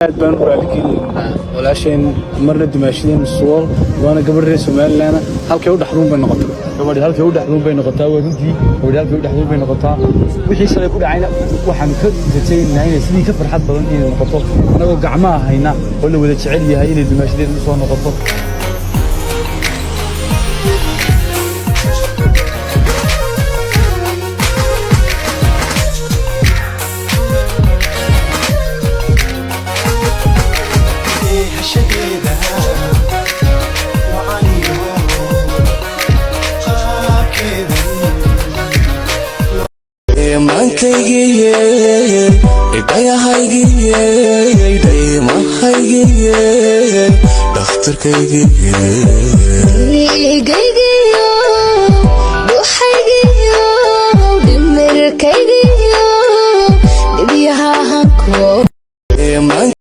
aad baan u raaligelinaynaa walaasheen marna dimaashadeen suwal waana gabadh Soomaaliland halkay u dhaxduun bay noqotay gabadh halkay u dhaxduun bay noqotaa waa runtii gabadh halkay u dhaxduun bay noqotaa wixii shalay ku dhacayna waxaan ka rajaynaynaa inay sidii ka farxad badan inay noqoto anagoo gacmaha hayna oo la wada jecel yahay inay dimaashadeen soo noqoto دفتر كيجي